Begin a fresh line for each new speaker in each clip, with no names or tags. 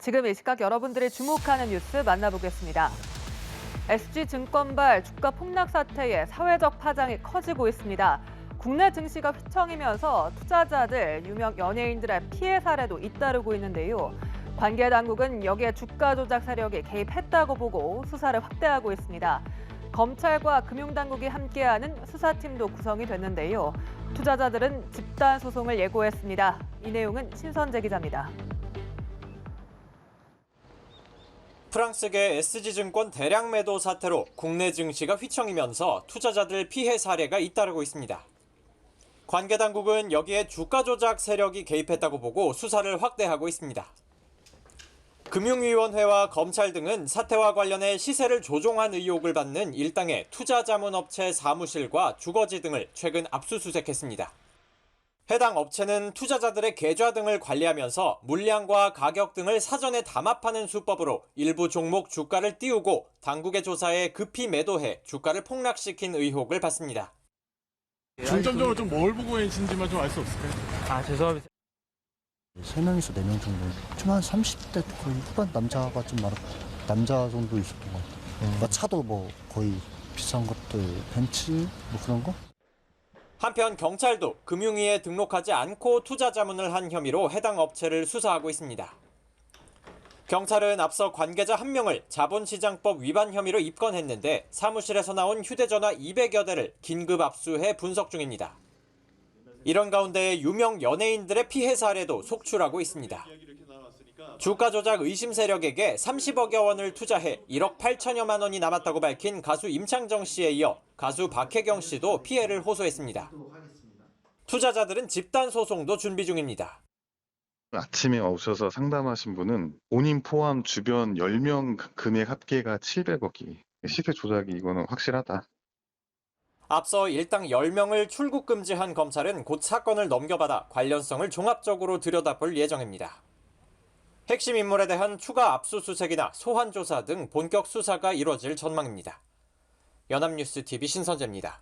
지금 이 시각 여러분들이 주목하는 뉴스 만나보겠습니다. SG증권발 주가 폭락 사태에 사회적 파장이 커지고 있습니다. 국내 증시가 휘청이면서 투자자들, 유명 연예인들의 피해 사례도 잇따르고 있는데요. 관계 당국은 여기에 주가 조작 세력이 개입했다고 보고 수사를 확대하고 있습니다. 검찰과 금융당국이 함께하는 수사팀도 구성이 됐는데요. 투자자들은 집단 소송을 예고했습니다. 이 내용은 신선재 기자입니다.
프랑스계 SG증권 대량 매도 사태로 국내 증시가 휘청이면서 투자자들 피해 사례가 잇따르고 있습니다. 관계 당국은 여기에 주가 조작 세력이 개입했다고 보고 수사를 확대하고 있습니다. 금융위원회와 검찰 등은 사태와 관련해 시세를 조종한 의혹을 받는 일당의 투자자문업체 사무실과 주거지 등을 최근 압수수색했습니다. 해당 업체는 투자자들의 계좌 등을 관리하면서 물량과 가격 등을 사전에 담합하는 수법으로 일부 종목 주가를 띄우고 당국의 조사에 급히 매도해 주가를 폭락시킨 의혹을 받습니다.
중점적으로 좀 뭘 보고 계신지만 좀 알 수 없을까요?
죄송합니다.
3명에서 4명 정도. 좀 한 30대 거의 후반 남자가 좀 많았고 남자 정도 있었던 것 같아요. 차도 뭐 거의 비싼 것들, 벤츠 뭐 그런 거?
한편 경찰도 금융위에 등록하지 않고 투자 자문을 한 혐의로 해당 업체를 수사하고 있습니다. 경찰은 앞서 관계자 1명을 자본시장법 위반 혐의로 입건했는데 사무실에서 나온 휴대전화 200여 대를 긴급 압수해 분석 중입니다. 이런 가운데 유명 연예인들의 피해 사례도 속출하고 있습니다. 주가 조작 의심 세력에게 30억여 원을 투자해 1억 8천여만 원이 남았다고 밝힌 가수 임창정 씨에 이어 가수 박혜경 씨도 피해를 호소했습니다. 투자자들은 집단 소송도 준비 중입니다.
아침에 오셔서 상담하신 분은 본인 포함 주변 10명 금액 합계가 700억이. 시세 조작이 이거는 확실하다.
앞서 일당 10명을 출국 금지한 검찰은 곧 사건을 넘겨받아 관련성을 종합적으로 들여다볼 예정입니다. 핵심 인물에 대한 추가 압수수색이나 소환 조사 등 본격 수사가 이뤄질 전망입니다. 연합뉴스TV 신선재입니다.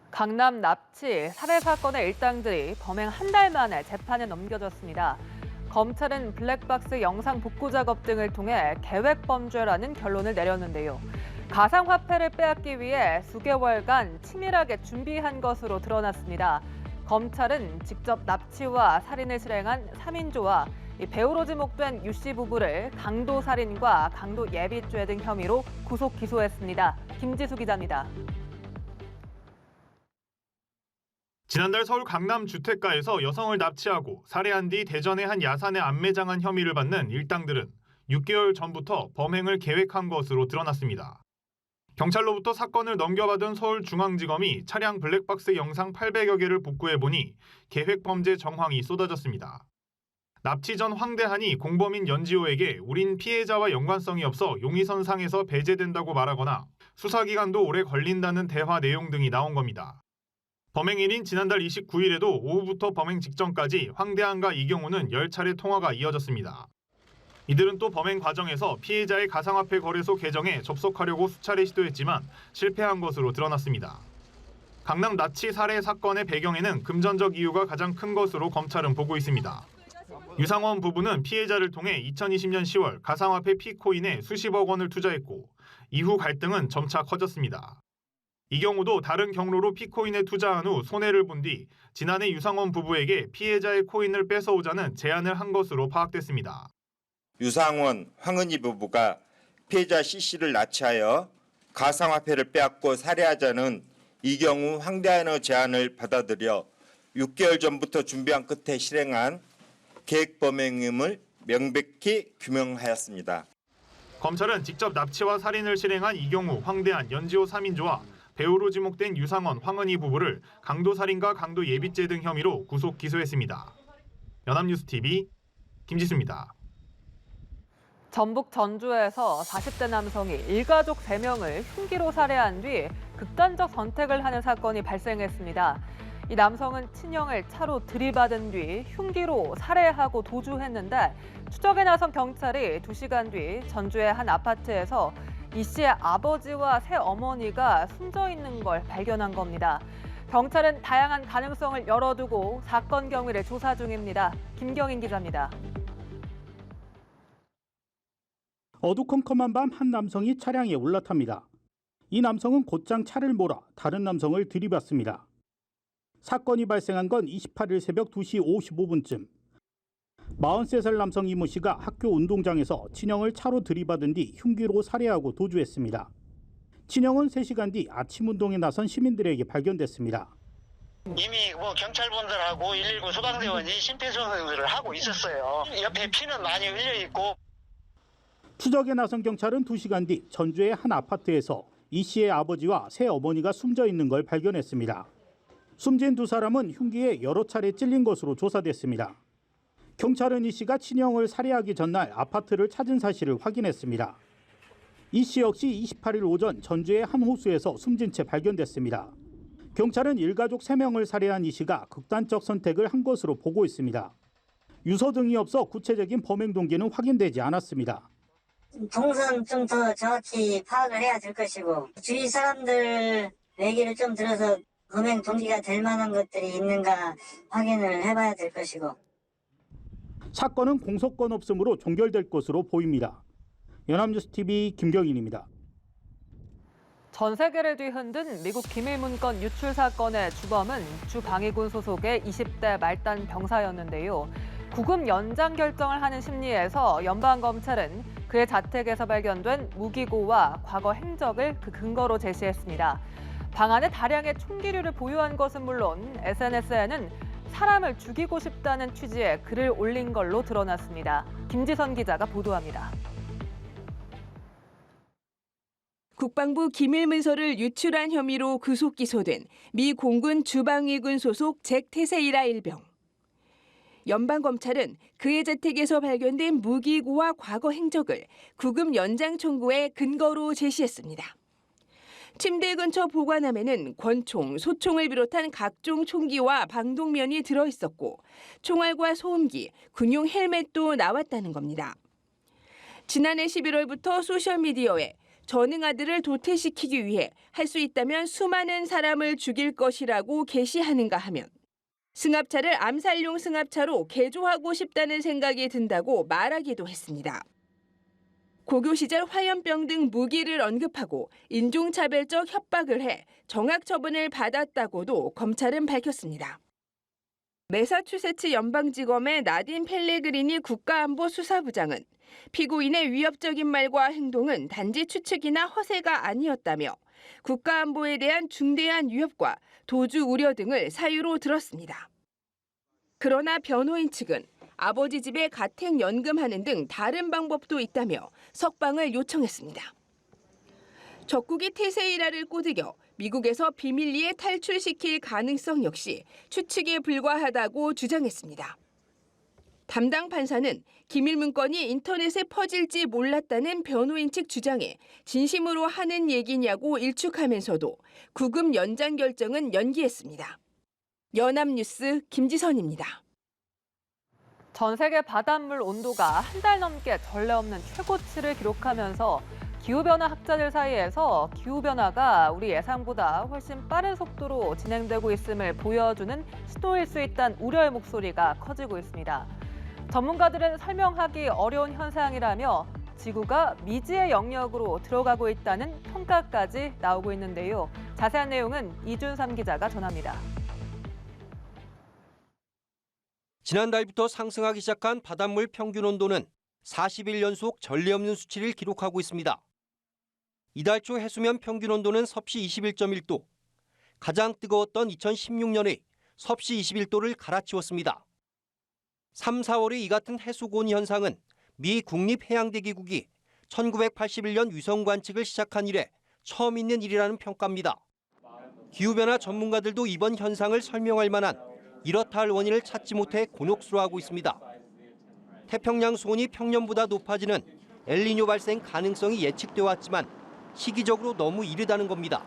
강남 납치, 살해 사건의 일당들이 범행 한 달 만에 재판에 넘겨졌습니다. 검찰은 블랙박스 영상 복구 작업 등을 통해 계획범죄라는 결론을 내렸는데요. 가상화폐를 빼앗기 위해 수개월간 치밀하게 준비한 것으로 드러났습니다. 검찰은 직접 납치와 살인을 실행한 3인조와 배우로 지목된 유 씨 부부를 강도살인과 강도예비죄 등 혐의로 구속 기소했습니다. 김지수 기자입니다.
지난달 서울 강남 주택가에서 여성을 납치하고 살해한 뒤 대전의 한 야산에 안매장한 혐의를 받는 일당들은 6개월 전부터 범행을 계획한 것으로 드러났습니다. 경찰로부터 사건을 넘겨받은 서울중앙지검이 차량 블랙박스 영상 800여 개를 복구해보니 계획범죄 정황이 쏟아졌습니다. 납치 전 황대한이 공범인 연지호에게 우린 피해자와 연관성이 없어 용의선상에서 배제된다고 말하거나 수사기간도 오래 걸린다는 대화 내용 등이 나온 겁니다. 범행일인 지난달 29일에도 오후부터 범행 직전까지 황대한과 이경우는 10차례 통화가 이어졌습니다. 이들은 또 범행 과정에서 피해자의 가상화폐 거래소 계정에 접속하려고 수차례 시도했지만 실패한 것으로 드러났습니다. 강남 납치 살해 사건의 배경에는 금전적 이유가 가장 큰 것으로 검찰은 보고 있습니다. 유상원 부부는 피해자를 통해 2020년 10월 가상화폐 피코인에 수십억 원을 투자했고 이후 갈등은 점차 커졌습니다. 이 경우도 다른 경로로 피코인에 투자한 후 손해를 본 뒤 지난해 유상원 부부에게 피해자의 코인을 뺏어오자는 제안을 한 것으로 파악됐습니다.
유상원, 황은희 부부가 피해자 C씨를 납치하여 가상화폐를 빼앗고 살해하자는 이경우, 황대한의 제안을 받아들여 6개월 전부터 준비한 끝에 실행한 계획범행임을 명백히 규명하였습니다.
검찰은 직접 납치와 살인을 실행한 이경우, 황대한, 연지호 3인조와 배우로 지목된 유상원, 황은희 부부를 강도살인과 강도예비죄 등 혐의로 구속 기소했습니다. 연합뉴스TV 김지수입니다.
전북 전주에서 40대 남성이 일가족 3명을 흉기로 살해한 뒤 극단적 선택을 하는 사건이 발생했습니다. 이 남성은 친형을 차로 들이받은 뒤 흉기로 살해하고 도주했는데 추적에 나선 경찰이 2시간 뒤 전주의 한 아파트에서 이 씨의 아버지와 새어머니가 숨져 있는 걸 발견한 겁니다. 경찰은 다양한 가능성을 열어두고 사건 경위를 조사 중입니다. 김경인 기자입니다.
어두컴컴한 밤 한 남성이 차량에 올라탑니다. 이 남성은 곧장 차를 몰아 다른 남성을 들이받습니다. 사건이 발생한 건 28일 새벽 2시 55분쯤. 43살 남성 이모 씨가 학교 운동장에서 친형을 차로 들이받은 뒤 흉기로 살해하고 도주했습니다. 친형은 3시간 뒤 아침 운동에 나선 시민들에게 발견됐습니다.
이미 경찰분들하고 119 소방대원이 심폐소생술을 하고 있었어요. 옆에 피는 많이 흘려 있고.
추적에 나선 경찰은 2시간 뒤 전주의 한 아파트에서 이 씨의 아버지와 새 어머니가 숨져 있는 걸 발견했습니다. 숨진 두 사람은 흉기에 여러 차례 찔린 것으로 조사됐습니다. 경찰은 이 씨가 친형을 살해하기 전날 아파트를 찾은 사실을 확인했습니다. 이 씨 역시 28일 오전 전주의 한 호수에서 숨진 채 발견됐습니다. 경찰은 일가족 3명을 살해한 이 씨가 극단적 선택을 한 것으로 보고 있습니다. 유서 등이 없어 구체적인 범행 동기는 확인되지 않았습니다.
동선 좀 더 정확히 파악을 해야 될 것이고 주위 사람들 얘기를 좀 들어서 범행 동기가 될 만한 것들이 있는가 확인을 해봐야 될 것이고.
사건은 공소권 없음으로 종결될 것으로 보입니다. 연합뉴스TV 김경인입니다.
전 세계를 뒤흔든 미국 기밀문건 유출 사건의 주범은 주방위군 소속의 20대 말단 병사였는데요. 구금 연장 결정을 하는 심리에서 연방검찰은 그의 자택에서 발견된 무기고와 과거 행적을 그 근거로 제시했습니다. 방 안에 다량의 총기류를 보유한 것은 물론 SNS에는 사람을 죽이고 싶다는 취지의 글을 올린 걸로 드러났습니다. 김지선 기자가 보도합니다.
국방부 기밀문서를 유출한 혐의로 구속 기소된 미 공군 주방위군 소속 잭 테세이라 일병. 연방검찰은 그의 자택에서 발견된 무기고와 과거 행적을 구금 연장 청구의 근거로 제시했습니다. 침대 근처 보관함에는 권총, 소총을 비롯한 각종 총기와 방독면이 들어있었고 총알과 소음기, 군용 헬멧도 나왔다는 겁니다. 지난해 11월부터 소셜미디어에 전응아들을 도태시키기 위해 할 수 있다면 수많은 사람을 죽일 것이라고 게시하는가 하면 승합차를 암살용 승합차로 개조하고 싶다는 생각이 든다고 말하기도 했습니다. 고교 시절 화염병 등 무기를 언급하고 인종차별적 협박을 해 정학 처분을 받았다고도 검찰은 밝혔습니다. 매사추세츠 연방지검의 나딘 펠레그리니 국가안보수사부장은 피고인의 위협적인 말과 행동은 단지 추측이나 허세가 아니었다며 국가안보에 대한 중대한 위협과 도주 우려 등을 사유로 들었습니다. 그러나 변호인 측은 아버지 집에 가택 연금하는 등 다른 방법도 있다며 석방을 요청했습니다. 적국이 테세이라를 꼬드겨 미국에서 비밀리에 탈출시킬 가능성 역시 추측에 불과하다고 주장했습니다. 담당 판사는 기밀문건이 인터넷에 퍼질지 몰랐다는 변호인 측 주장에 진심으로 하는 얘기냐고 일축하면서도 구금 연장 결정은 연기했습니다. 연합뉴스 김지선입니다.
전 세계 바닷물 온도가 한 달 넘게 전례 없는 최고치를 기록하면서 기후변화 학자들 사이에서 기후변화가 우리 예상보다 훨씬 빠른 속도로 진행되고 있음을 보여주는 신호일 수 있다는 우려의 목소리가 커지고 있습니다. 전문가들은 설명하기 어려운 현상이라며 지구가 미지의 영역으로 들어가고 있다는 평가까지 나오고 있는데요. 자세한 내용은 이준삼 기자가 전합니다.
지난달부터 상승하기 시작한 바닷물 평균 온도는 40일 연속 전례 없는 수치를 기록하고 있습니다. 이달 초 해수면 평균 온도는 섭씨 21.1도, 가장 뜨거웠던 2016년의 섭씨 21도를 갈아치웠습니다. 3, 4월의 이 같은 해수고온 현상은 미 국립해양대기국이 1981년 위성 관측을 시작한 이래 처음 있는 일이라는 평가입니다. 기후변화 전문가들도 이번 현상을 설명할 만한 이렇다 할 원인을 찾지 못해 곤혹스러워하고 있습니다. 태평양 수온이 평년보다 높아지는 엘니뇨 발생 가능성이 예측돼 왔지만 시기적으로 너무 이르다는 겁니다.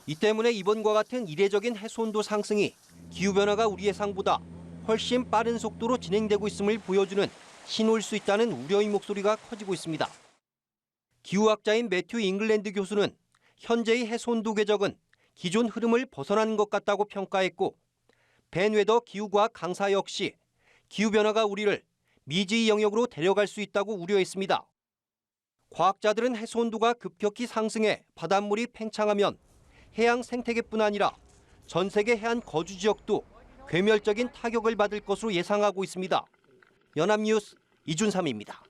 이 때문에 이번과 같은 이례적인 해수온도 상승이 기후변화가 우리 예상보다 훨씬 빠른 속도로 진행되고 있음을 보여주는 신호일 수 있다는 우려의 목소리가 커지고 있습니다. 기후학자인 매튜 잉글랜드 교수는 현재의 해수온도 궤적은 기존 흐름을 벗어나는 것 같다고 평가했고, 벤 웨더 기후과학 강사 역시 기후변화가 우리를 미지의 영역으로 데려갈 수 있다고 우려했습니다. 과학자들은 해수 온도가 급격히 상승해 바닷물이 팽창하면 해양 생태계뿐 아니라 전 세계 해안 거주 지역도 괴멸적인 타격을 받을 것으로 예상하고 있습니다. 연합뉴스 이준삼입니다.